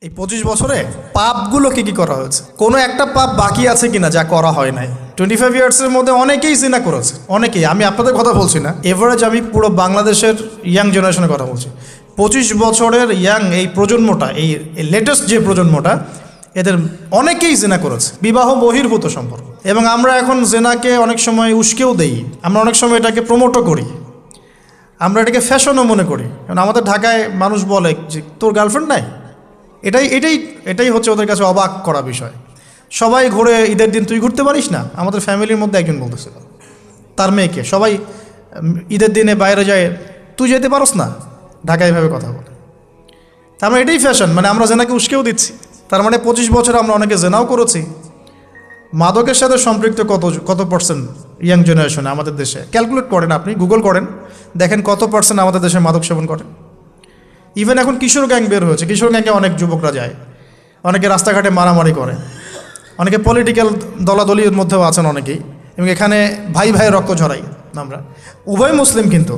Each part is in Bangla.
এই 25 বছরে পাপগুলো কি করা হয়েছে? কোনো একটা পাপ বাকি আছে কিনা যা করা হয় নাই? 25 ইয়ার্সের মধ্যে অনেকেই জিনা করেছে, অনেকেই। আমি আপনাদের কথা বলছি না, এভারেজ আমি পুরো বাংলাদেশের ইয়াং জেনারেশনের কথা বলছি। 25 বছরের ইয়াং এই প্রজন্মটা, এই লেটেস্ট যে প্রজন্মটা, এদের অনেকেই জেনা করেছে, বিবাহ বহির্ভূত সম্পর্ক। এবং আমরা এখন জেনাকে অনেক সময় উস্কেও দেই, আমরা অনেক সময় এটাকে প্রমোটও করি, আমরা এটাকে ফ্যাশনও মনে করি। কারণ আমাদের ঢাকায় মানুষ বলে যে তোর গার্লফ্রেন্ড নাই। এটাই হচ্ছে ওদের কাছে অবাক করা বিষয়। সবাই ঘুরে, ঈদের দিন তুই ঘুরতে পারিস না? আমাদের ফ্যামিলির মধ্যে একজন বলতেছিল তার মেয়েকে, সবাই ঈদের দিনে বাইরে যায়, তুই যেতে পারস না? ঢাকায় এভাবে কথা বলে। তার মানে এটাই ফ্যাশন, মানে আমরা জেনাকে উস্কেও দিচ্ছি। তার মানে 25 বছর আমরা অনেকে জেনাও করেছি। মাদকের সাথে সম্পৃক্ত কত পার্সেন্ট ইয়াং জেনারেশনে আমাদের দেশে? ক্যালকুলেট করেন, আপনি গুগল করেন, দেখেন কত পার্সেন্ট আমাদের দেশে মাদক সেবন করে। ইভেন এখন কিশোর গ্যাং বের হয়েছে, কিশোর গ্যাংয়ে অনেক যুবকরা যায়, অনেকে রাস্তাঘাটে মারামারি করে, অনেকে পলিটিক্যাল দলাদলির মধ্যেও আছেন অনেকেই। এবং এখানে ভাই ভাই রক্ত ঝরাই আমরা। উভয় মুসলিম, কিন্তু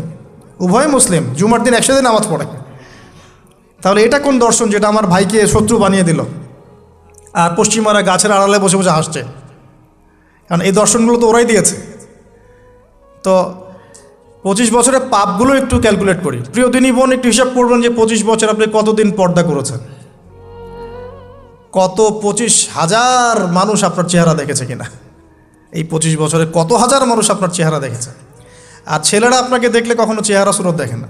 উভয় মুসলিম, জুমার দিন একসাথে নামাজ পড়ে। তাহলে এটা কোন দর্শন যেটা আমার ভাইকে শত্রু বানিয়ে দিল? আর পশ্চিমারা গাছের আড়ালে বসে বসে হাসছে, কারণ এই দর্শনগুলো তো ওরাই দিয়েছে। তো 25 বছরের পাপগুলো একটু ক্যালকুলেট করি। প্রিয় দিনী বোন, একটু হিসাব করবেন যে 25 বছর আপনি কতদিন পর্দা করেছেন, কত 25,000 মানুষ আপনার চেহারা দেখেছে কিনা? এই 25 বছরে কত হাজার মানুষ আপনার চেহারা দেখেছে? আর ছেলেরা আপনাকে দেখলে কখনো চেহারা সুরত দেখে না।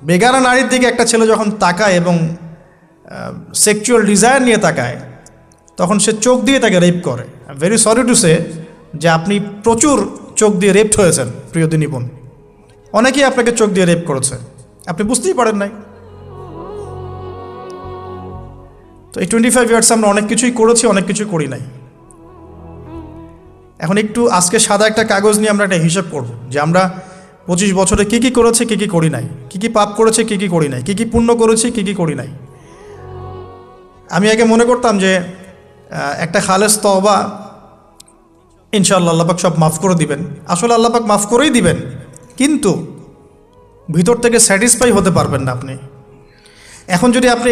বেগানা নারীর দিকে একটা ছেলে যখন তাকায় এবং সেক্সুয়াল ডিজায়ার নিয়ে তাকায়, তখন সে চোখ দিয়ে তাকে রেপ করে। ভেরি সরি টু সে যে আপনি প্রচুর চোখ দিয়ে রেপড হয়েছেন প্রিয় দিনী বোন। অনেকেই আপনাকে চোখ দিয়ে রেপ করেছে, আপনি বুঝতেই পারেন নাই। তো এই 25 ইয়ার্স আমরা অনেক কিছুই করেছি, অনেক কিছুই করি নাই। এখন একটু আজকে সাদা একটা কাগজ নিয়ে আমরা একটা হিসাব করব যে আমরা 25 বছরে কী করেছি, কী করি নাই, কী পাপ করেছি, কী করি নাই, কী পুণ্য করেছি, কী করি নাই। আমি আগে মনে করতাম যে একটা খালেস তওবা ইনশাআল্লাহ আল্লাহ পাক সব মাফ করে দিবেন। আসলে আল্লাহ পাক মাফ করেই দিবেন, কিন্তু ভিতর থেকে স্যাটিসফাই হতে পারবেন না আপনি। এখন যদি আপনি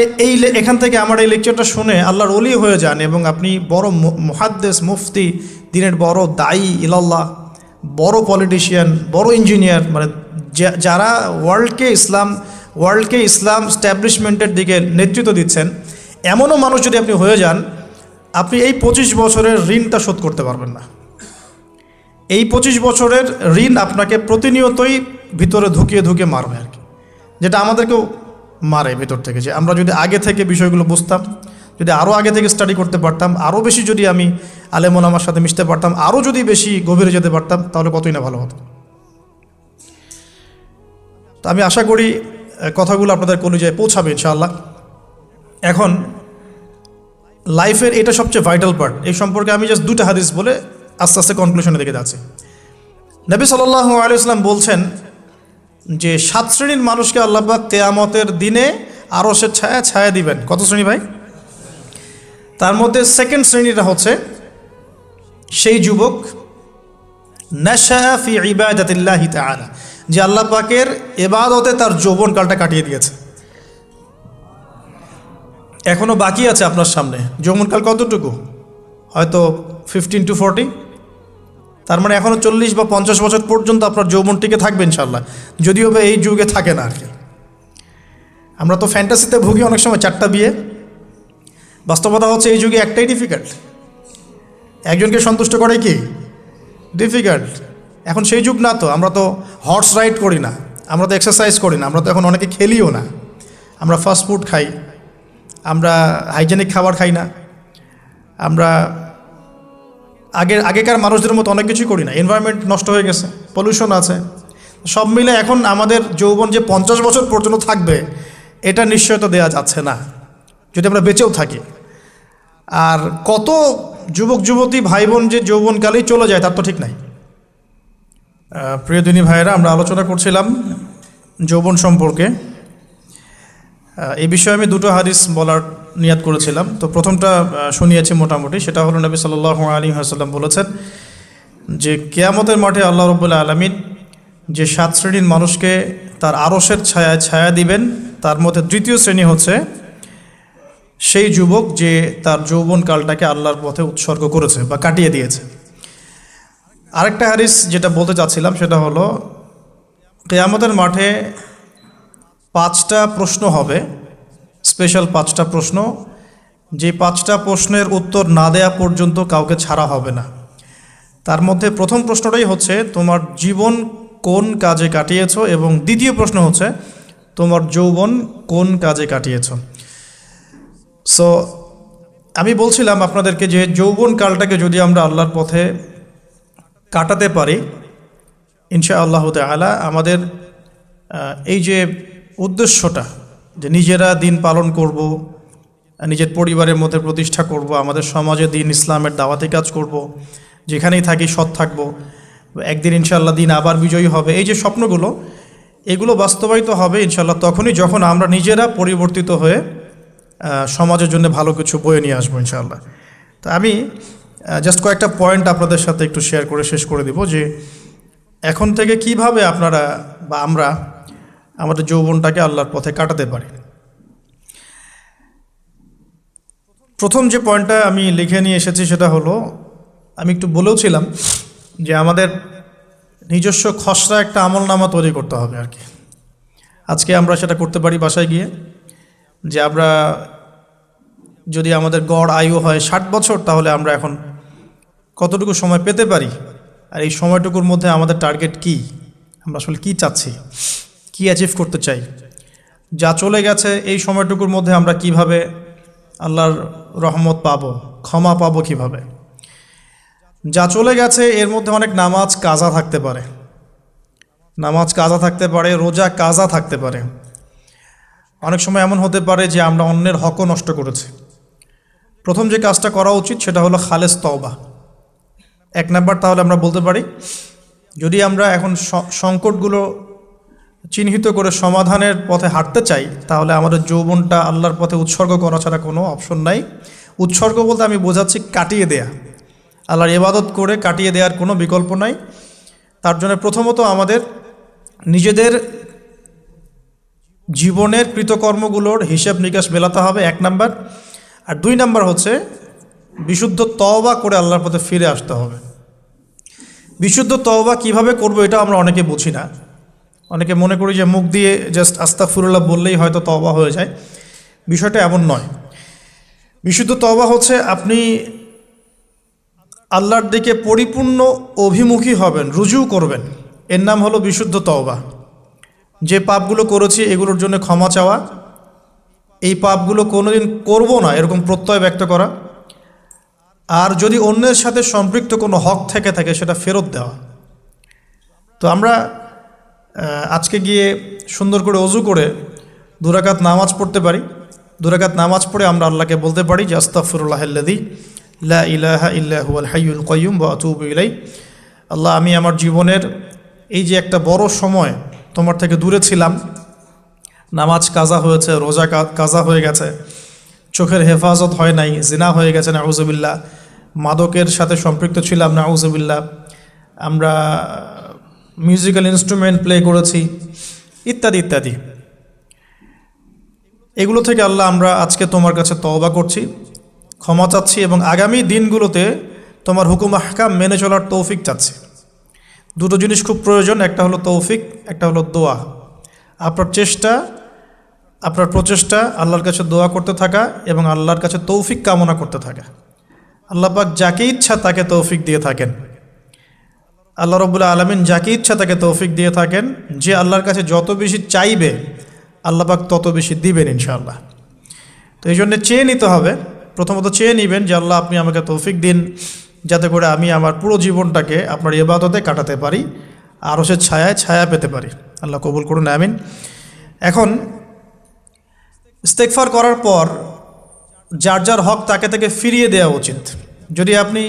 এখান থেকে আমার এই লেকচারটা শুনে আল্লাহর ওলি হয়ে যান এবং আপনি বড় মুহাদ্দিস, মুফতি, দিনের বড় দায়ী ইলাল্লাহ, বড় পলিটিশিয়ান, বড় ইঞ্জিনিয়ার, মানে যারা ওয়ার্ল্ডকে ইসলাম স্ট্যাবলিশমেন্টের দিকে নেতৃত্ব দিচ্ছেন, এমনও মানুষ যদি আপনি হয়ে যান, আপনি এই 25 বছরের ঋণটা শোধ করতে পারবেন না। এই 25 বছরের ঋণ আপনাকে প্রতিনিয়তই ভিতরে ধুকিয়ে মারবে আর কি, যেটা আমাদেরকেও মারে ভিতর থেকে। যে আমরা যদি আগে থেকে বিষয়গুলো বুঝতাম, যদি আরও আগে থেকে স্টাডি করতে পারতাম, আরও বেশি যদি আমি আলেম ওলামার সাথে মিশতে পারতাম, আরও যদি বেশি গভীরে যেতে পারতাম, তাহলে কতই না ভালো হতো। তো আমি আশা করি কথাগুলো আপনাদের কলিজায় পৌঁছাবে ইনশাআল্লাহ। এখন লাইফের এটা সবচেয়ে ভাইটাল পার্ট। এই সম্পর্কে আমি জাস্ট 2টা হাদিস বলে আস্তে আস্তে কনক্লুশনের দিকে যাচ্ছি। নবী সাল্লাল্লাহু আলাইহি ওয়াসাল্লাম বলছেন যে 7 শ্রেণীর মানুষকে আল্লাহ পাক কিয়ামতের দিনে আরশের ছায়া দিবেন। কত শ্রেণী ভাই? তার মধ্যে সেকেন্ড শ্রেণীটা হচ্ছে সেই যুবক নাশা ফি ইবাদাতিল্লাহি তাআলা, যে আল্লাহ পাকের ইবাদতে তার যৌবনকালটা কাটিয়ে দিয়েছে। এখনও বাকি আছে আপনার সামনে। যৌবনকাল কতটুকু? হয়তো 15 to 40। তার মানে এখনও 40 বা 50 বছর পর্যন্ত আপনার যৌবনটিকে থাকবে ইনশাআল্লাহ, যদিও বা এই যুগে থাকে না আর কি। আমরা তো ফ্যান্টাসিতে ভুগি অনেক সময়, 4টা বিয়ে। বাস্তবতা হচ্ছে এই যুগে একটাই ডিফিকাল্ট, একজনকে সন্তুষ্ট করে কি ডিফিকাল্ট। এখন সেই যুগ না তো, আমরা তো হর্স রাইড করি না, আমরা তো এক্সারসাইজ করি না, আমরা তো এখন অনেকে খেলিও না, আমরা ফাস্ট ফুড খাই, আমরা হাইজেনিক খাবার খাই না, আমরা আগেকার মানুষদের মতো অনেক কিছুই করি না। এনভায়রনমেন্ট নষ্ট হয়ে গেছে, পলিউশন আছে, সব মিলে এখন আমাদের যৌবন যে 50 বছর পর্যন্ত থাকবে, এটা নিশ্চয়তা দেওয়া যাচ্ছে না যদি আমরা বেঁচেও থাকি। আর কত যুবক যুবতী ভাই বোন যে যৌবনকালেই চলে যায় তার তো ঠিক নাই। প্রিয় দিনী ভাইয়েরা, আমরা আলোচনা করছিলাম যৌবন সম্পর্কে। এই বিষয়ে আমি 2টো হাদিস বলার নিয়াত করেছিলাম। তো প্রথমটা শুনিয়েছি মোটামুটি, সেটা হলো নবী সাল্লাল্লাহু আলাইহি ওয়াসাল্লাম বলেছেন যে কিয়ামতের মাঠে আল্লাহ রাব্বুল আলামিন যে 7 শ্রেণীর মানুষকে তার আরশের ছায়া দিবেন, তার মধ্যে তৃতীয় শ্রেণী হচ্ছে সেই যুবক যে তার যৌবনকালটাকে আল্লাহর পথে উৎসর্গ করেছে বা কাটিয়ে দিয়েছে। আরেকটা হাদিস যেটা বলতে চাচ্ছিলাম সেটা হলো, কিয়ামতের মাঠে 5টা প্রশ্ন হবে, স্পেশাল 5টা প্রশ্ন, যে 5টা প্রশ্নের উত্তর না দেয়া পর্যন্ত কাউকে ছাড়া হবে না। তার মধ্যে প্রথম প্রশ্নটাই হচ্ছে তোমার জীবন কোন কাজে কাটিয়েছো, এবং দ্বিতীয় প্রশ্ন হচ্ছে তোমার যৌবন কোন কাজে কাটিয়েছো। সো আমি বলছিলাম আপনাদেরকে যে যৌবনকালটাকে যদি আমরা আল্লাহর পথে কাটাতে পারি, ইনশাআল্লাহ তাআলা আমাদের এই যে উদ্দেশ্যটা, যে নিজেরা দিন পালন করব, নিজের পরিবারের মধ্যে প্রতিষ্ঠা করব, আমাদের সমাজে দিন ইসলামের দাওয়াতি কাজ করব, যেখানেই থাকি সৎ থাকব, একদিন ইনশাআল্লাহ দিন আবার বিজয়ী হবে, এই যে স্বপ্নগুলো, এগুলো বাস্তবায়িত হবে ইনশাআল্লাহ তখনই যখন আমরা নিজেরা পরিবর্তিত হয়ে সমাজের জন্য ভালো কিছু বয়ে নিয়ে আসবো ইনশাআল্লাহ। তো আমি জাস্ট কয়েকটা পয়েন্ট আপনাদের সাথে একটু শেয়ার করে শেষ করে দিব, যে এখন থেকে কিভাবে আপনারা বা আমরা আমাদের যৌবনটাকে আল্লাহর পথে কাটাতে পারি। প্রথম যে পয়েন্টটা আমি লিখে নিয়ে এসেছি সেটা হলো, আমি একটু বলেওছিলাম যে আমাদের নিজস্ব খসড়া একটা আমলনামা তৈরি করতে হবে আর কি। আজকে আমরা সেটা করতে পারি বাসায় গিয়ে, যে আমরা যদি আমাদের গড় আয়ু হয় 60 বছর, তাহলে আমরা এখন কতটুকু সময় পেতে পারি, আর এই সময়টুকুর মধ্যে আমাদের টার্গেট কি, আমরা আসলে কি চাচ্ছি, কি অ্যাচিভ করতে চাই, যা চলে গেছে এই সময়টুকুর মধ্যে আমরা কিভাবে আল্লাহর রহমত পাবো, ক্ষমা পাবো কিভাবে। যা চলে গেছে এর মধ্যে অনেক নামাজ কাজা থাকতে পারে, রোজা কাজা থাকতে পারে। অনেক সময় এমন হতে পারে যে আমরা অন্যের হকও নষ্ট করেছি। প্রথম যে কাজটা করা উচিত সেটা হলো খালেস তওবা। 1 নাম্বার, তাহলে আমরা বলতে পারি যদি আমরা এখন সংকটগুলো চিহ্নিত করে সমাধানের পথে হাঁটতে চাই, তাহলে আমাদের যৌবনটা আল্লাহর পথে উৎসর্গ করা ছাড়া কোনো অপশন নাই। উৎসর্গ বলতে আমি বোঝাচ্ছি কাটিয়ে দেয়া, আল্লাহর ইবাদত করে কাটিয়ে দেওয়ার কোনো বিকল্প নাই। তার জন্য প্রথমত আমাদের নিজেদের জীবনের কৃতকর্মগুলোর হিসাব নিকাশ মেলাতে হবে, 1 নাম্বার। আর 2 নাম্বার হচ্ছে বিশুদ্ধ তওবা করে আল্লাহর পথে ফিরে আসতে হবে। বিশুদ্ধ তওবা কিভাবে করব এটা আমরা অনেকে বুঝি না। অনেকে মনে করি যে মুখ দিয়ে জাস্ট আস্তাগফিরুল্লাহ বললেই হয়তো তওবা হয়ে যায়। বিষয়টা এমন নয়। বিশুদ্ধ তওবা হচ্ছে আপনি আল্লাহর দিকে পরিপূর্ণ অভিমুখী হবেন, রুজু করবেন, এর নাম হলো বিশুদ্ধ তওবা। যে পাপগুলো করেছি এগুলোর জন্য ক্ষমা চাওয়া, এই পাপগুলো কোনোদিন করব না এরকম প্রত্যয় ব্যক্ত করা, আর যদি অন্যের সাথে সম্পৃক্ত কোনো হক থেকে থাকে সেটা ফেরত দেওয়া। তো আমরা আজকে গিয়ে সুন্দর করে ওযু করে 2 রাকাত নামাজ পড়তে পারি। 2 রাকাত নামাজ পড়ে আমরা আল্লাহকে বলতে পারি যে আস্তাগফিরুল্লাহাল্লাযী লা ইলাহা ইল্লা হুয়াল হাইয়ুল কাইয়্যুম ওয়া আতুবু ইলাইহি। আল্লাহ, আমি আমার জীবনের এই যে একটা বড় সময় তোমার থেকে দূরে ছিলাম, নামাজ কাজা হয়েছে, রোজা কাজা হয়ে গেছে, চোখের হেফাজত হয় নাই, জিনা হয়ে গেছে নাউজুবিল্লাহ, মাদকের সাথে সম্পৃক্ত ছিলাম নাউজুবিল্লাহ, আমরা মিউজিক্যাল ইনস্ট্রুমেন্ট প্লে করেছি, ইত্যাদি ইত্যাদি। এগুলো থেকে আল্লাহ আমরা আজকে তোমার কাছে তওবা করছি, ক্ষমা চাচ্ছি, এবং আগামী দিনগুলোতে তোমার হুকুম আহকাম মেনে চলার তৌফিক চাচ্ছি। 2টো জিনিস খুব প্রয়োজন, একটা হলো তৌফিক, একটা হলো দোয়া। আপনার প্রচেষ্টা আল্লাহর কাছে দোয়া করতে থাকা এবং আল্লাহর কাছে তৌফিক কামনা করতে থাকা। আল্লাহ পাক যাকে ইচ্ছা তাকে তৌফিক দিয়ে থাকেন। আল্লাহ রাব্বুল আলামিন যাকে ইচ্ছা তাকে তৌফিক দিয়ে থাকেন। যে আল্লাহর কাছে যত বেশি চাইবে আল্লাহ পাক তত বেশি দিবেন ইনশাআল্লাহ। তো এই জন্য চেয়ে নিতে হবে, প্রথমত চেয়ে নেবেন যে আল্লাহ আপনি আমাকে তৌফিক দিন যাতে করে আমি আমার পুরো জীবনটাকে আপনার ইবাদতে কাটাতে পারি, আরও সে ছায়া পেতে পারি। আল্লাহ কবুল করুন, আমিন। এখন ইস্তেগফার করার পর যার যার হক তাকে তাকে ফিরিয়ে দেওয়া উচিত। যদি আপনি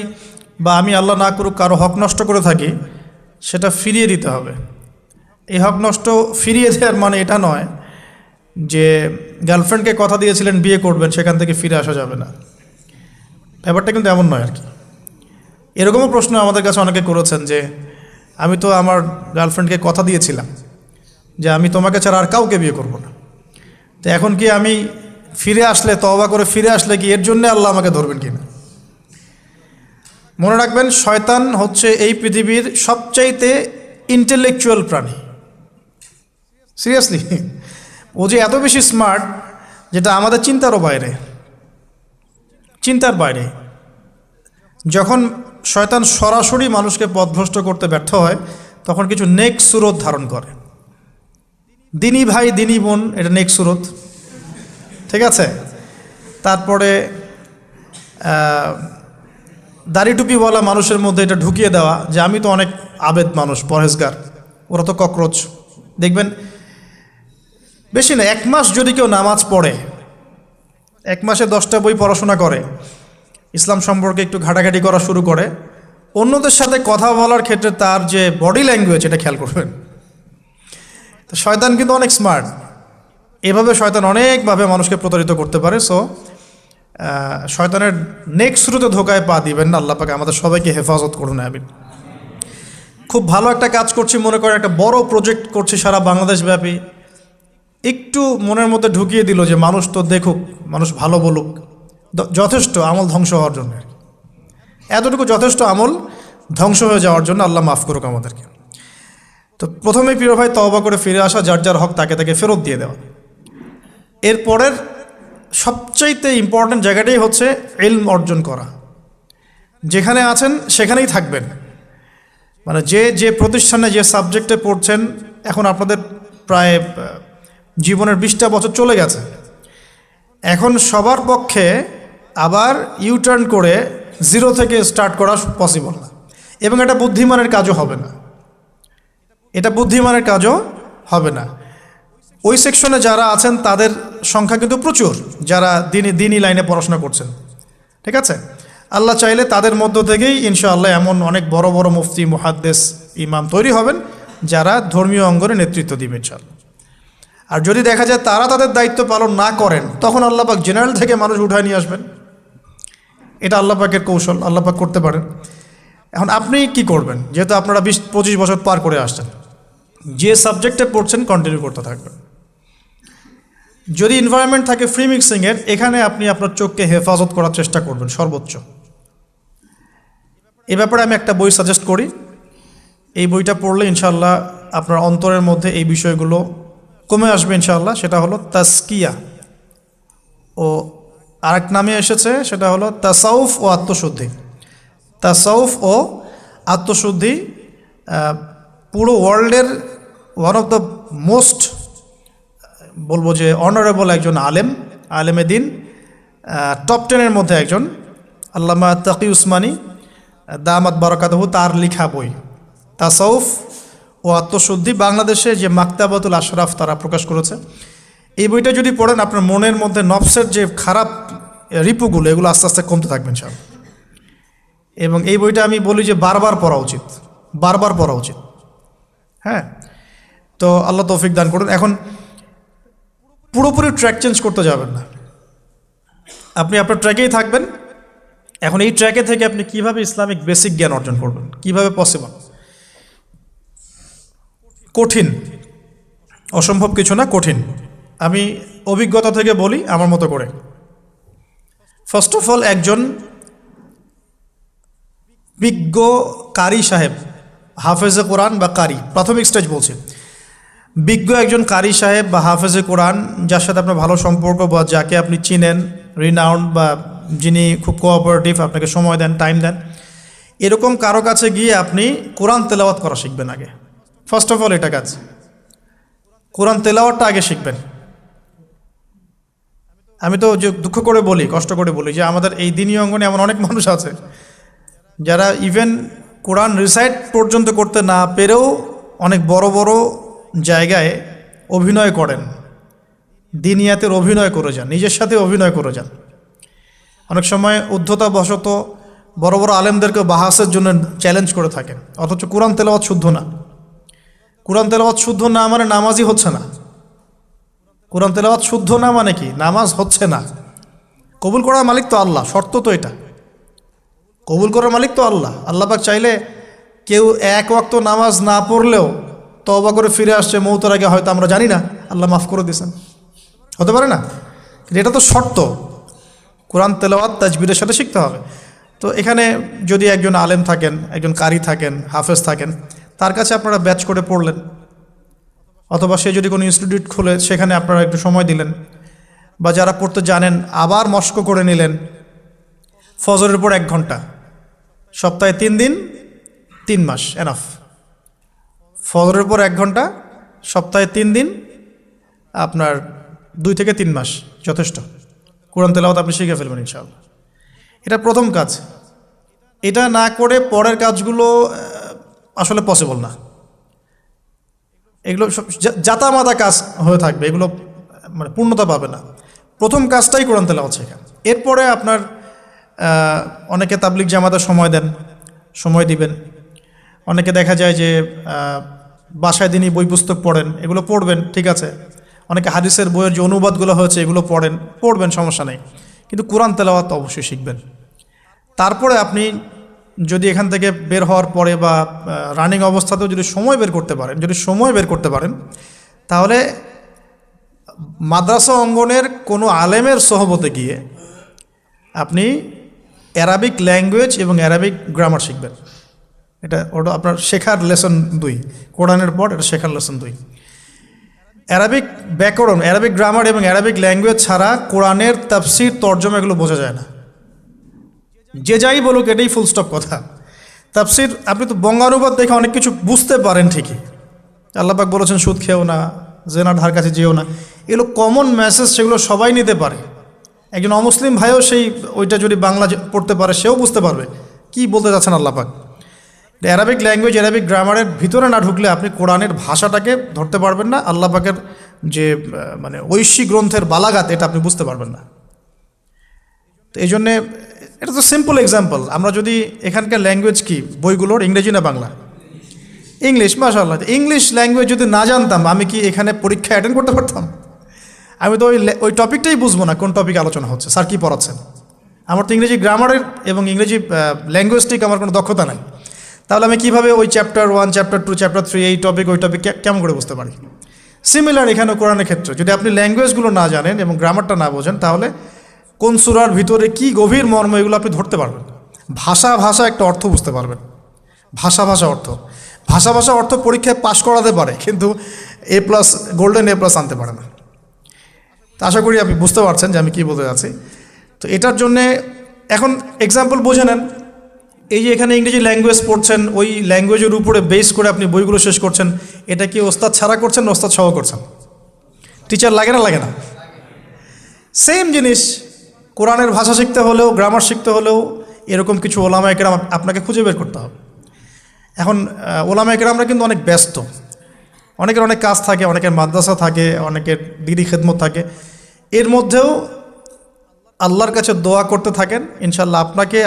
বা আমি, আল্লাহ না করুক, কারো হক নষ্ট করে থাকি, সেটা ফিরিয়ে দিতে হবে। এই হক নষ্ট ফিরিয়ে দেওয়ার মানে এটা নয় যে গার্লফ্রেন্ডকে কথা দিয়েছিলেন বিয়ে করবেন, সেখান থেকে ফিরে আসা যাবে না। ব্যাপারটা কিন্তু এমন নয় আর কি। এরকমও প্রশ্ন আমাদের কাছে অনেকে করেছেন যে আমি তো আমার গার্লফ্রেন্ডকে কথা দিয়েছিলাম যে আমি তোমাকে ছাড়া আর কাউকে বিয়ে করব না, তো এখন কি আমি ফিরে আসলে, তওবা করে ফিরে আসলে কি এর জন্য আল্লাহ আমাকে ধরবেন কিনা? মনে রাখবেন, শয়তান হচ্ছে এই পৃথিবীর সবচাইতে ইন্টেলেকচুয়াল প্রাণী। সিরিয়াসলি, ও যে এত বেশি স্মার্ট যেটা আমাদের চিন্তারও বাইরে, চিন্তার বাইরে। যখন শয়তান সরাসরি মানুষকে পথভ্রষ্ট করতে ব্যর্থ হয়, তখন কিছু নেক সুরত ধারণ করে। দিনী ভাই দিনী বোন, এটা নেক সুরত, ঠিক আছে। তারপরে দাড়ি টুপিওয়ালা মানুষের মধ্যে এটা ঢুকিয়ে দেওয়া যে আমি তো অনেক আবেদ মানুষ, পরহেজগার, ওরা তো ককরোচ। দেখবেন বেশি না, 1 মাস যদি কেউ নামাজ পড়ে, 1 মাসে 10টা বই পড়াশোনা করে, ইসলাম সম্পর্কে একটু ঘাটাঘাটি করা শুরু করে, অন্যদের সাথে কথা বলার ক্ষেত্রে তার যে বডি ল্যাঙ্গুয়েজ, এটা খেয়াল করবেন। তো শয়তান কিন্তু অনেক স্মার্ট, এভাবে শয়তান অনেকভাবে মানুষকে প্রতারিত করতে পারে। সো শয়তানের নেক্সট শুরুতে ধোকায় পা দিবেন না। আল্লাহ পাক আমাদের সবাইকে হেফাজত করুন, আমিন। খুব ভালো একটা কাজ করছি মনে করেন, একটা বড় প্রজেক্ট করছি সারা বাংলাদেশ ব্যাপী, একটু মনের মধ্যে ঢুকিয়ে দিল যে মানুষ তো দেখুক, মানুষ ভালো বলুক, যথেষ্ট আমল ধ্বংস হওয়ার জন্য। এতটুকু যথেষ্ট আমল ধ্বংস হয়ে যাওয়ার জন্য। আল্লাহ মাফ করুক আমাদেরকে। তো প্রথমে প্রিয় ভাই, তওবা করে ফিরে আসা, যার যার হক তাকে তাকে ফেরত দিয়ে দেওয়া। এরপরের সবচাইতে ইম্পর্ট্যান্ট জায়গাটাই হচ্ছে ইলম অর্জন করা। যেখানে আছেন সেখানেই থাকবেন, মানে যে যে প্রতিষ্ঠানে যে সাবজেক্টে পড়ছেন, এখন আপনাদের প্রায় জীবনের 20টা বছর চলে গেছে। এখন সবার পক্ষে আবার ইউটার্ন করে জিরো থেকে স্টার্ট করা পসিবল না, এবং এটা বুদ্ধিমানের কাজও হবে না, এটা বুদ্ধিমানের কাজও হবে না। ওই সেকশনে যারা আছেন তাদের সংখ্যা কিন্তু প্রচুর, যারা দিনী লাইনে পড়াশোনা করছেন, ঠিক আছে। আল্লাহ চাইলে তাদের মধ্য থেকেই ইনশাআল্লাহ এমন অনেক বড় বড় মুফতি, মুহাদ্দিস, ইমাম তৈরি হবেন, যারা ধর্মীয় অঙ্গনে নেতৃত্ব দিবে ইনশাআল্লাহ। আর যদি দেখা যায় তারা তাদের দায়িত্ব পালন না করেন, তখন আল্লাহ পাক জেনারেল থেকে মানুষ উঠায় নিয়ে আসবেন। এটা আল্লাহ পাকের কৌশল, আল্লাহ পাক করতে পারেন। এখন আপনি কি করবেন? যেহেতু আপনারা 20-25 বছর পার করে আসছেন, যে সাবজেক্টে পড়ছেন কন্টিনিউ করতে থাকবেন। যদি এনভায়রনমেন্ট থাকে ফ্রি মিক্সিংয়ের, এখানে আপনি আপনার চোখকে হেফাজত করার চেষ্টা করবেন সর্বোচ্চ। এ ব্যাপারে আমি একটা বই সাজেস্ট করি, এই বইটা পড়লে ইনশাআল্লাহ আপনার অন্তরের মধ্যে এই বিষয়গুলো কমে আসবে ইনশাআল্লাহ। সেটা হলো তাসকিয়া, ও আরেক নামে এসেছে, সেটা হলো তাসাউফ ও আত্মশুদ্ধি। তাসাউফ ও আত্মশুদ্ধি পুরো ওয়ার্ল্ডের ওয়ান অফ দ্য মোস্ট, বলবো যে অনারেবল একজন আলেমে দিন, টপ 10-এর মধ্যে একজন, আল্লামা তাকি উসমানী দামাত বারাকাতুহু, তার লেখা বই তাসাউফ ও আত্মশুদ্ধি। বাংলাদেশে যে মাকতাবাতুল আশরাফ তারা প্রকাশ করেছে। এই বইটা যদি পড়েন, আপনার মনের মধ্যে নফসের যে খারাপ রিপুগুলো, এগুলো আস্তে আস্তে কমতে থাকবেন সব। এবং এই বইটা আমি বলি যে বারবার পড়া উচিত, বারবার পড়া উচিত। হ্যাঁ, তো আল্লাহ তৌফিক দান করুন। এখন পুরোপুরি ট্র্যাক চেঞ্জ করতে যাবেন না, আপনি আপনার ট্র্যাকেই থাকবেন। এখন এই ট্র্যাকে থেকে আপনি কিভাবে ইসলামিক বেসিক জ্ঞান অর্জন করবেন, কিভাবে পসিবল? কঠিন, অসম্ভব কিছু না, কঠিন। আমি অভিজ্ঞতা থেকে বলি আমার মতো করে। ফার্স্ট অফ অল, একজন বিজ্ঞ কারি সাহেব, হাফেজে কোরআন বা কারি, প্রাথমিক স্টেজ বলছি, বিজ্ঞ একজন কারি সাহেব বা হাফেজে কোরআন, যার সাথে আপনার ভালো সম্পর্ক বা যাকে আপনি চিনেন, রিনাউন্ড, বা যিনি খুব কোঅপারেটিভ, আপনাকে সময় দেন, টাইম দেন, এরকম কারো কাছে গিয়ে আপনি কোরআন তেলাওয়াত করা শিখবেন আগে। ফার্স্ট অফ অল এটা কাজ, কোরআন তেলাওয়াতটা আগে শিখবেন। আমি তো যে দুঃখ করে বলি, কষ্ট করে বলি, যে আমাদের এই দিনী অঙ্গনে এমন অনেক মানুষ আছে যারা ইভেন কোরআন রিসাইট পর্যন্ত করতে না পেরেও অনেক বড় বড় জায়গায় অভিনয় করেন, দিনিয়াতের অভিনয় করে যান, নিজের সাথে অভিনয় করে যান। অনেক সময় উদ্ধতাবশত বড় বড় আলেমদেরকে বাহাসের জন্য চ্যালেঞ্জ করে থাকেন, অথচ কোরআন তেলাওয়াত শুদ্ধ না। কোরআন তেলাওয়াত শুদ্ধ না মানে নামাজই হচ্ছে না। কোরআন তেলাওয়াত শুদ্ধ না মানে কি? নামাজ হচ্ছে না। কবুল করার মালিক তো আল্লাহ, শর্ত তো এটা। কবুল করার মালিক তো আল্লাহ। আল্লাহ পাক চাইলে কেউ এক ওয়াক্ত নামাজ না পড়লেও তওবা করে ফিরে আসছে মৌতের আগে, হয়তো আমরা জানি না, আল্লাহ মাফ করে দিয়েছেন, হতে পারে না? এটা তো শর্ত, কোরআন তেলাওয়াত তাজবিরের সাথে শিখতে হবে। তো এখানে যদি একজন আলেম থাকেন, একজন কারি থাকেন, হাফেজ থাকেন, তার কাছে আপনারা ব্যাচ করে পড়লেন, অথবা সে যদি কোনো ইনস্টিটিউট খুলে সেখানে আপনারা একটু সময় দিলেন, বা যারা পড়তে জানেন আবার মস্ক করে নিলেন। ফজরের পর 1 ঘন্টা, সপ্তাহে 3 দিন, 3 মাস এনাফ। ফজরের পর 1 ঘন্টা, সপ্তাহে 3 দিন, আপনার 2 থেকে 3 মাস যথেষ্ট। কোরআন তেলাওয়াত আপনি শিখে ফেলবেন ইনশাআল্লাহ। এটা প্রথম কাজ। এটা না করে পরের কাজগুলো আসলে পসিবল না। এগুলো সব জাতামাতা কাজ হয়ে থাকবে, এগুলো মানে পূর্ণতা পাবে না। প্রথম কাজটাই কোরআন তেলাওয়াত শেখা। এরপরে আপনার অনেকে তাবলিগ জামাতে সময় দেন, সময় দিবেন। অনেকে দেখা যায় যে বাসায় দিনই বই পুস্তক পড়েন, এগুলো পড়বেন, ঠিক আছে। অনেকে হাদিসের বইয়ের যে অনুবাদগুলো হয়েছে এগুলো পড়বেন, সমস্যা নেই। কিন্তু কোরআন তেলাওয়াত অবশ্যই শিখবেন। তারপরে আপনি যদি এখান থেকে বের হওয়ার পরে বা রানিং অবস্থাতেও যদি সময় বের করতে পারেন, তাহলে মাদ্রাসা অঙ্গনের কোনো আলেমের সহবতে গিয়ে আপনি অ্যারাবিক ল্যাঙ্গুয়েজ এবং অ্যারাবিক গ্রামার শিখবেন। ওটা আপনার শেখার লেসন 2, কোরআনের পর এটা শেখার লেসন 2। অ্যারাবিক ব্যাকরণ, অ্যারাবিক গ্রামার এবং অ্যারাবিক ল্যাঙ্গুয়েজ ছাড়া কোরআনের তাফসির তর্জমা এগুলো বোঝা যায় না। যে যাই বলুক এটাই ফুল স্টপ কথা। তাফসির আপনি তো বঙ্গানুবাদ দেখে অনেক কিছু বুঝতে পারেন ঠিকই। আল্লাহ পাক বলেছেন সুদ খেও না, জেনার ধার কাছে যেও না, এগুলো কমন মেসেজ, সেগুলো সবাই নিতে পারে। একজন অমুসলিম ভাইও ওইটা যদি বাংলা পড়তে পারে সেও বুঝতে পারবে কি বলতে যাচ্ছেন আল্লাহ পাক। অ্যারাবিক ল্যাঙ্গুয়েজ, অ্যারাবিক গ্রামারের ভিতরে না ঢুকলে আপনি কোরআনের ভাষাটাকে ধরতে পারবেন না। আল্লাহ পাকের যে মানে ঐশী গ্রন্থের বালাগাত, এটা আপনি বুঝতে পারবেন না। তো এই জন্যে এটা তো সিম্পল এক্সাম্পল। আমরা যদি এখানকার ল্যাঙ্গুয়েজ কি বইগুলোর, ইংরেজি না বাংলা? ইংলিশ। মাশাআল্লাহ, ইংলিশ ল্যাঙ্গুয়েজ যদি না জানতাম আমি কি এখানে পরীক্ষা অ্যাটেন্ড করতে পারতাম? আমি তো ওই টপিকটাই বুঝবো না, কোন টপিক আলোচনা হচ্ছে, স্যার কী পড়াচ্ছেন। আমার তো ইংরেজি গ্রামারের এবং ইংরেজি ল্যাঙ্গুয়েজটিক আমার কোনো দক্ষতা নাই। তাহলে আমি কীভাবে ওই চ্যাপ্টার 1, চ্যাপ্টার 2, চ্যাপ্টার 3, এই টপিক ওই টপিক কেমন করে বুঝতে পারি? সিমিলার এখানে কোরআনের ক্ষেত্রে যদি আপনি ল্যাঙ্গুয়েজগুলো না জানেন এবং গ্রামারটা না বোঝেন, তাহলে কোন সূরার ভিতরে কি গভীর মর্ম এগুলো আপনি ধরতে পারবেন। ভাষা একটা অর্থ বুঝতে পারবেন। ভাষা অর্থ পরীক্ষায় পাশ করাতে পারে, কিন্তু A+, গোল্ডেন A+ আনতে পারে না। তো আশা করি আপনি বুঝতে পারছেন যে আমি কী বলতে যাচ্ছি। তো এটার জন্যে এখন এক্সাম্পল বুঝে নেন। এই যে এখানে ইংরেজি ল্যাঙ্গুয়েজ পড়ছেন, ওই ল্যাঙ্গুয়েজের উপরে বেস করে আপনি বইগুলো শেষ করছেন, এটা কি ওস্তাদ ছাড়া করছেন না ওস্তাদ সহ করছেন? টিচার লাগে না? সেম জিনিস কোরআনের ভাষা শিখতে হলেও, গ্রামার শিখতে হলেও এরকম কিছু ওলামায়ে কেরাম আপনাকে খুঁজে বের করতে হবে। এখন ওলামায়ে কেরামরা কিন্তু অনেক ব্যস্ত, অনেকের অনেক কাজ থাকে, অনেকের মাদ্রাসা থাকে, অনেকের দিদি খেদমত থাকে। এর মধ্যেও আল্লাহর কাছে দোয়া করতে থাকেন, ইনশাল্লাহ আপনাকে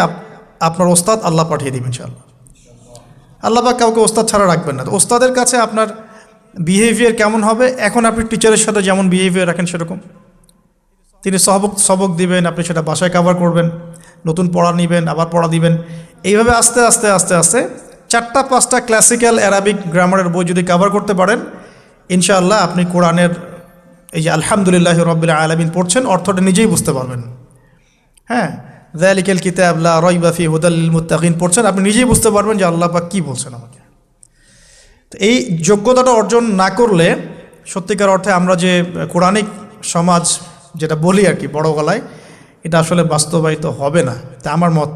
আপনার ওস্তাদ আল্লাহ পাঠিয়ে দিবেন ইনশাল্লাহ। আল্লাহ পাক কাউকে ওস্তাদ ছাড়া রাখবেন না। তো ওস্তাদের কাছে আপনার বিহেভিয়ার কেমন হবে? এখন আপনি টিচারের সাথে যেমন বিহেভিয়ার রাখেন সেরকম তিনি সবক দিবেন, আপনি সেটা বাসায় কভার করবেন, নতুন পড়া নেবেন, আবার পড়া দিবেন। এইভাবে আস্তে আস্তে 4-5টা ক্লাসিক্যাল অ্যারাবিক গ্রামারের বই যদি কভার করতে পারেন, ইনশাআল্লাহ আপনি কোরআনের এই যে আলহামদুলিল্লাহি রাব্বিল আলামিন পড়ছেন, অর্থটা নিজেই বুঝতে পারবেন। হ্যাঁ, যালিকাল কিতাব লা রাইবা ফিহি হুদাল লিল মুত্তাকিন পড়ছেন, আপনি নিজেই বুঝতে পারবেন যে আল্লাহ পাক কী বলছেন আমাকে। তো এই যোগ্যতাটা অর্জন না করলে সত্যিকার অর্থে আমরা যে কোরআনিক সমাজ যেটা বলি আর কি বড় গলায়, এটা আসলে বাস্তবায়িত হবে না, তা আমার মত।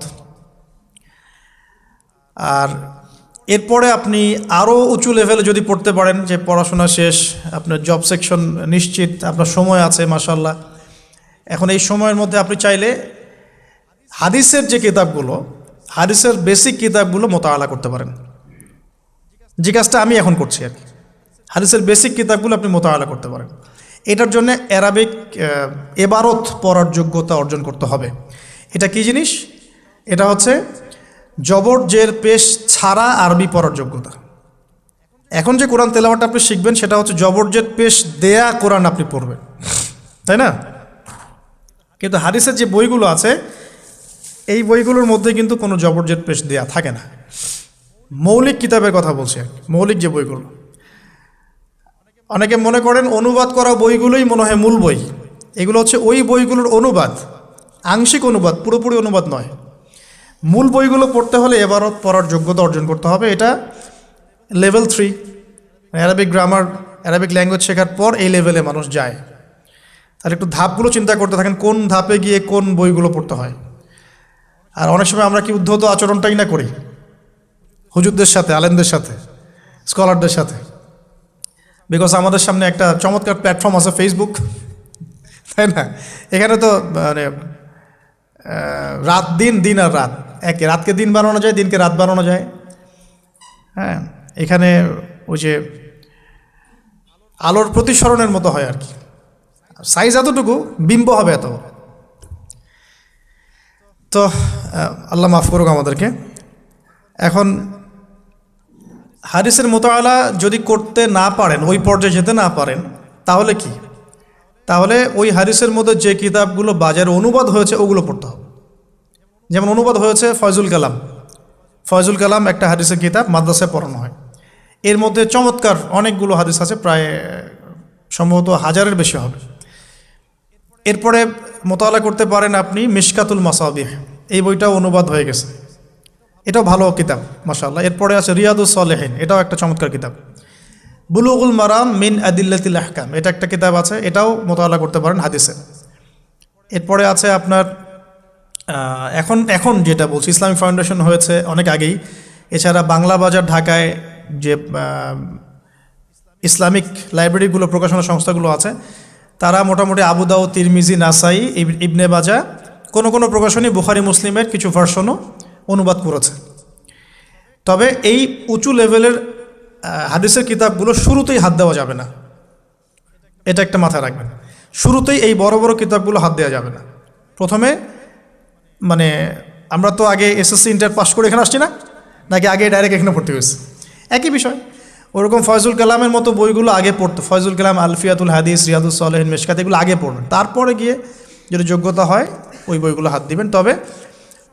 আর এরপরে আপনি আরও উঁচু লেভেলে যদি পড়তে পারেন, যে পড়াশোনা শেষ, আপনার জব সেকশন নিশ্চিত, আপনার সময় আছে মাশাআল্লাহ, এখন এই সময়ের মধ্যে আপনি চাইলে হাদিসের যে কিতাবগুলো, হাদিসের বেসিক কিতাবগুলো মোতাআলা করতে পারেন। যে কাজটা আমি এখন করছি আর কি, হাদিসের বেসিক কিতাবগুলো আপনি মোতাআলা করতে পারেন। এটার জন্য অ্যারাবিক এবারত পড়ার যোগ্যতা অর্জন করতে হবে। এটা কি জিনিস? এটা হচ্ছে জবর জের পেশ ছাড়া আরবি পড়ার যোগ্যতা। এখন যে কোরআন তেলাওয়াতটা আপনি শিখবেন সেটা হচ্ছে জবর জের পেশ দেয়া কোরআন আপনি পড়বেন, তাই না? কিন্তু হাদিসের যে বইগুলো আছে এই বইগুলোর মধ্যে কিন্তু কোনো জবর জের পেশ দেয়া থাকে না। মৌলিক কিতাবের কথা বলছি, মৌলিক যে বইগুলো। অনেকে মনে করেন অনুবাদ করা বইগুলোই মনে হয় মূল বই, এগুলো হচ্ছে ওই বইগুলোর অনুবাদ, আংশিক অনুবাদ, পুরোপুরি অনুবাদ নয়। মূল বইগুলো পড়তে হলে এবারত পড়ার যোগ্যতা অর্জন করতে হবে। এটা level 3, Arabic grammar, Arabic language শেখার পর এই লেভেলে মানুষ যায়। আর একটু ধাপগুলো চিন্তা করতে থাকেন, কোন ধাপে গিয়ে কোন বইগুলো পড়তে হয়। আর অনেক সময় আমরা কি উদ্ধত আচরণটাই না করি হুজুরদের সাথে, আলেমদের সাথে, স্কলারদের সাথে। বিকজ আমাদের সামনে একটা চমৎকার প্ল্যাটফর্ম আছে ফেসবুক, তাই না? এখানে তো মানে রাত দিন, দিন আর রাত একে, রাতকে দিন বানানো যায়, দিনকে রাত বানানো যায়। হ্যাঁ, এখানে ওই যে আলোর প্রতিসরণের মতো হয় আর কি, সাইজ এতটুকু, বিম্ব হবে এত। তো আল্লাহ মাফ করুক আমাদেরকে। এখন হাদিসের মোতালা যদি করতে না পারেন, ওই পর্যায়ে যেতে না পারেন, তাহলে কি? তাহলে ওই হাদিসের মধ্যে যে কিতাবগুলো বাজারে অনুবাদ হয়েছে ওগুলো পড়তে হবে। যেমন অনুবাদ হয়েছে ফয়জুল কালাম। ফয়জুল কালাম একটা হাদিসের কিতাব, মাদ্রাসায় পড়ানো হয়। এর মধ্যে চমৎকার অনেকগুলো হাদিস আছে, প্রায় সম্ভবত 1000-এর বেশি হবে। এরপরে মোতালা করতে পারেন আপনি মিশকাতুল মাসাবিহ, এই বইটাও অনুবাদ হয়ে গেছে, এটাও ভালো কিতাব মাশাআল্লাহ। এরপরে আছে রিয়াদুস সালেহিন, এটাও একটা চমৎকার কিতাব। বুলুগুল মারাম মিন আদিল্লাতিল আহকাম, এটা একটা কিতাব আছে, এটাও মোতালা করতে পারেন হাদিসে। এরপরে আছে আপনার এখন যেটা বলছি, ইসলামিক ফাউন্ডেশন হয়েছে অনেক আগেই। এছাড়া বাংলা বাজার ঢাকায় যে ইসলামিক লাইব্রেরিগুলো, প্রকাশনা সংস্থাগুলো আছে, তারা মোটামুটি আবু দাউদ, তিরমিজি, নাসাই, ইবনে বাজা, কোনো প্রকাশনী বুখারী মুসলিমের কিছু ভার্সনও অনুবাদ করেছে। তবে এই উঁচু লেভেলের হাদিসের কিতাবগুলো শুরুতেই হাত দেওয়া যাবে না, এটা একটা মাথায় রাখবেন। শুরুতেই এই বড় বড় কিতাবগুলো হাত দেওয়া যাবে না। প্রথমে মানে আমরা তো আগে এসএসসি ইন্টার পাস করে এখানে আসছি না, নাকি আগে ডাইরেক্ট এখানে ভর্তি হয়েছে? একই বিষয়। ওরকম ফয়জুল কালামের মতো বইগুলো আগে পড়তো, ফয়জুল কালাম, আলফিয়াতুল হাদিস, রিয়াদুস সালেহিন, মিশকাত, এগুলো আগে পড়বেন। তারপরে গিয়ে যদি যোগ্যতা হয় ওই বইগুলো হাত দিবেন। তবে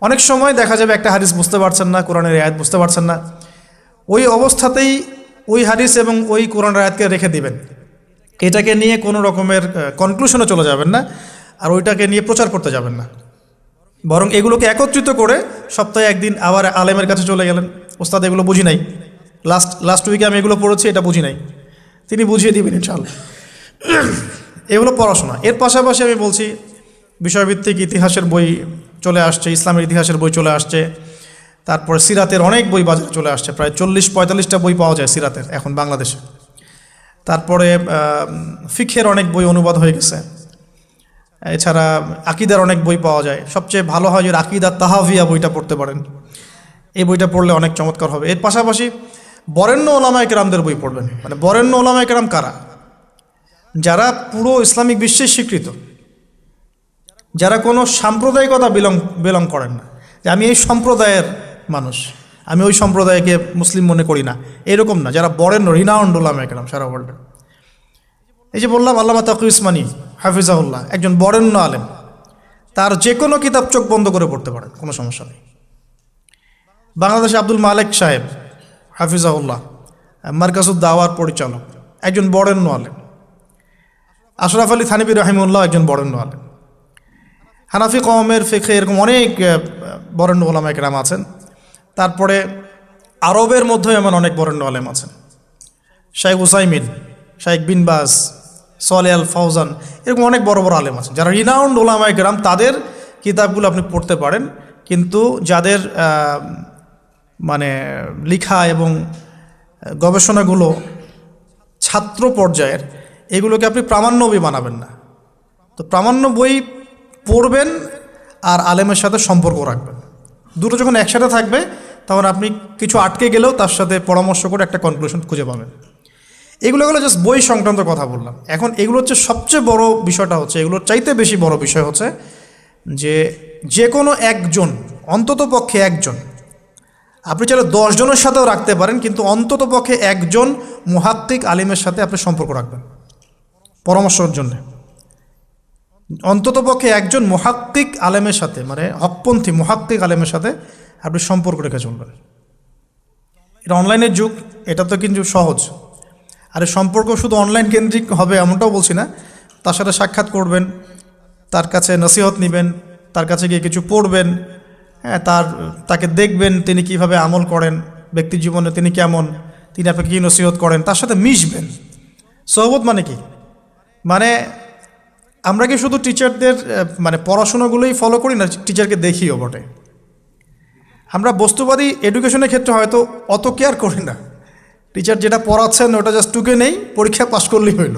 অনেক সময় দেখা যাবে একটা হাদিস বুঝতে পারছেন না, কোরআনের আয়াত বুঝতে পারছেন না, ওই অবস্থাতেই ওই হাদিস এবং ওই কোরআনের আয়াতকে রেখে দিবেন। এটাকে নিয়ে কোনো রকমের কনক্লুশনে চলে যাবেন না, আর ওইটাকে নিয়ে প্রচার করতে যাবেন না। বরং এগুলোকে একত্রিত করে সপ্তাহে একদিন আবার আলেমের কাছে চলে গেলেন, ওস্তাদ এগুলো বুঝি নাই, লাস্ট উইকে আমি এগুলো পড়েছি, এটা বুঝি নাই, তিনি বুঝিয়ে দিবেন ইনশাআল্লাহ। এগুলো পড়াশোনা। এর পাশাপাশি আমি বলছি বিষয়ভিত্তিক ইতিহাসের বই চলে আসছে, ইসলামের ইতিহাসের বই চলে আসছে। তারপরে সিরাতের অনেক বই বাজারে চলে আসছে, প্রায় 40-45টা বই পাওয়া যায় সিরাতের এখন বাংলাদেশে। তারপরে ফিকহের অনেক বই অনুবাদ হয়ে গেছে। এছাড়া আকিদার অনেক বই পাওয়া যায়। সবচেয়ে ভালো হয় যে আকিদা তাহাভিয়া বইটা পড়তে পারেন, এই বইটা পড়লে অনেক চমৎকার হবে। এর পাশাপাশি বরেণ্য ওলামায়ে কেরামদের বই পড়বেন। মানে বরেণ্য ওলামায়ে কেরাম কারা? যারা পুরো ইসলামিক বিশ্বে স্বীকৃত, যারা কোনো সাম্প্রদায়িকতা বিলং করেন না, যে আমি এই সম্প্রদায়ের মানুষ, আমি ওই সম্প্রদায়কে মুসলিম মনে করি না, এরকম না। যারা বরেণ্য, রিনাউন্ড ওলামায়ে কেরাম সারা ওয়ার্ল্ডে। এই যে বললাম আল্লামা তাকি উসমানী হাফিজাহুল্লাহ, একজন বরেণ্য আলেম, তার যে কোনো কিতাব চোখ বন্ধ করে পড়তে পারেন, কোনো সমস্যা নেই। বাংলাদেশে আব্দুল মালেক সাহেব হাফিজাহুল্লাহ, মারকাজুদ দাওয়ার পরিচালক, একজন বরেণ্য আলেম। আশরাফ আলী থানভী রহিমউল্লাহ একজন বরেণ্য আলেম। হানাফি কওমের ফিকহে এরকম অনেক বরেণ্য ওলামায়ে কেরাম আছেন। তারপরে আরবের মধ্যে এমন অনেক বরেণ্য আলেম আছেন, শাইখ উসাইমিন, শাইখ বিন বাজ, সালেহ আল ফাউজান, এরকম অনেক বড় বড় আলেম আছেন যারা রিনাউন্ড ওলামায়ে কেরাম। তাদের কিতাবগুলো আপনি পড়তে পারেন, কিন্তু যাদের মানে লেখা এবং গবেষণাগুলো ছাত্র পর্যায়ের, এগুলোকে আপনি প্রামাণ্য বই বানাবেন না। তো প্রামাণ্য বই পড়বেন আর আলেমের সাথে সম্পর্ক রাখবেন। দুটো যখন একসাথে থাকবে তখন আপনি কিছু আটকে গেলেও তার সাথে পরামর্শ করে একটা কনক্লুশন খুঁজে পাবেন। এগুলো জাস্ট বই সংক্রান্ত কথা বললাম। এখন এগুলো হচ্ছে সবচেয়ে বড় বিষয়টা হচ্ছে, এগুলোর চাইতে বেশি বড় বিষয় হচ্ছে যে কোনো একজন, অন্তত পক্ষে একজন, আপনি চাইলে 10 জনের সাথেও রাখতে পারেন, কিন্তু অন্তত পক্ষে একজন মুহাক্কিক আলিমের সাথে আপনি সম্পর্ক রাখবেন পরামর্শের জন্য। অন্তত পক্ষে একজন মুহাক্কিক আলেমের সাথে, মানে হকপন্থী মুহাক্কিক আলেমের সাথে আপনি সম্পর্ক রেখে চলবেন। এটা অনলাইনের যুগ, এটা তো কিন্তু সহজ। আর সম্পর্ক শুধু অনলাইন কেন্দ্রিক হবে এমনটাও বলছি না, তার সাথে সাক্ষাৎ করবেন, তার কাছে নসিহত নেবেন, তার কাছে গিয়ে কিছু পড়বেন, হ্যাঁ, তাকে দেখবেন তিনি কিভাবে আমল করেন, ব্যক্তি জীবনে তিনি কেমন, তিনি আপনাকে কী নসিহত করেন, তার সাথে মিশবেন। সহবত মানে কি? মানে আমরা কি শুধু টিচারদের মানে পড়াশোনাগুলোই ফলো করি না, টিচারকে দেখিও বটে। আমরা বস্তুবাদী এডুকেশনের ক্ষেত্রে হয়তো অত কেয়ার করি না, টিচার যেটা পড়াচ্ছেন ওটা জাস্ট টুকে নেই, পরীক্ষা পাশ করলেই হইল।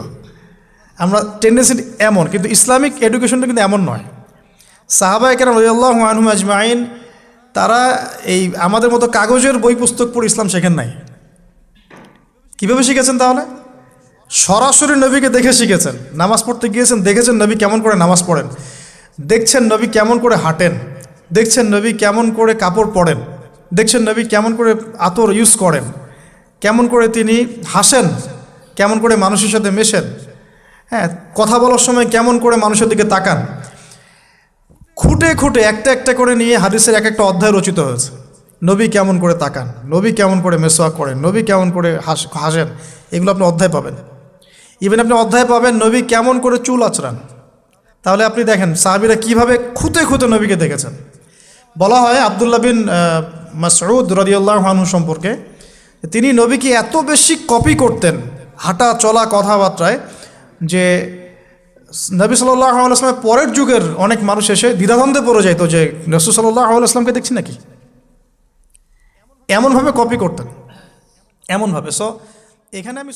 আমরা টেন্ডেন্সি এমন, কিন্তু ইসলামিক এডুকেশনটা কিন্তু এমন নয়। সাহাবা একরাম রাদিয়াল্লাহু আনহুম আজমাইন তারা এই আমাদের মতো কাগজের বই পুস্তক পড়ে ইসলাম শেখেন নাই। কীভাবে শিখেছেন তাহলে? সরাসরি নবীকে দেখে শিখেছেন। নামাজ পড়তে গিয়েছেন, দেখেছেন নবী কেমন করে নামাজ পড়েন, দেখছেন নবী কেমন করে হাঁটেন, দেখছেন নবী কেমন করে কাপড় পরেন, দেখছেন নবী কেমন করে আতর ইউজ করেন, কেমন করে তিনি হাসেন, কেমন করে মানুষের সাথে মেশেন, হ্যাঁ, কথা বলার সময় কেমন করে মানুষের দিকে তাকান। খুঁটে খুঁটে একটা একটা করে নিয়ে হাদিসের এক একটা অধ্যায় রচিত হয়েছে। নবী কেমন করে তাকান, নবী কেমন করে মেসওয়াক করেন, নবী কেমন করে হাসেন, এগুলো আপনি অধ্যায় পাবেন। ইভেন আপনি অধ্যায় পাবেন নবী কেমন করে চুল আঁচড়ান। তাহলে আপনি দেখেন সাহাবীরা কীভাবে খুঁতে খুঁতে নবীকে দেখেছেন। বলা হয় আব্দুল্লাহ বিন মাসউদ রাদিয়াল্লাহু আনহু সম্পর্কে, তিনি নবীকে এত বেশি কপি করতেন হাঁটা চলা কথাবার্তায় যে নবী সাল্লাল্লাহু আলাইহি ওয়াসাল্লামের পরের যুগের অনেক মানুষ এসে দ্বিধাদ্বন্দ্বে পড়ে যাইতো যে রাসূল সাল্লাল্লাহু আলাইহি ওয়াসাল্লামকে দেখছি নাকি। এমনভাবে কপি করতেন, এমনভাবে। সো এখানে আমি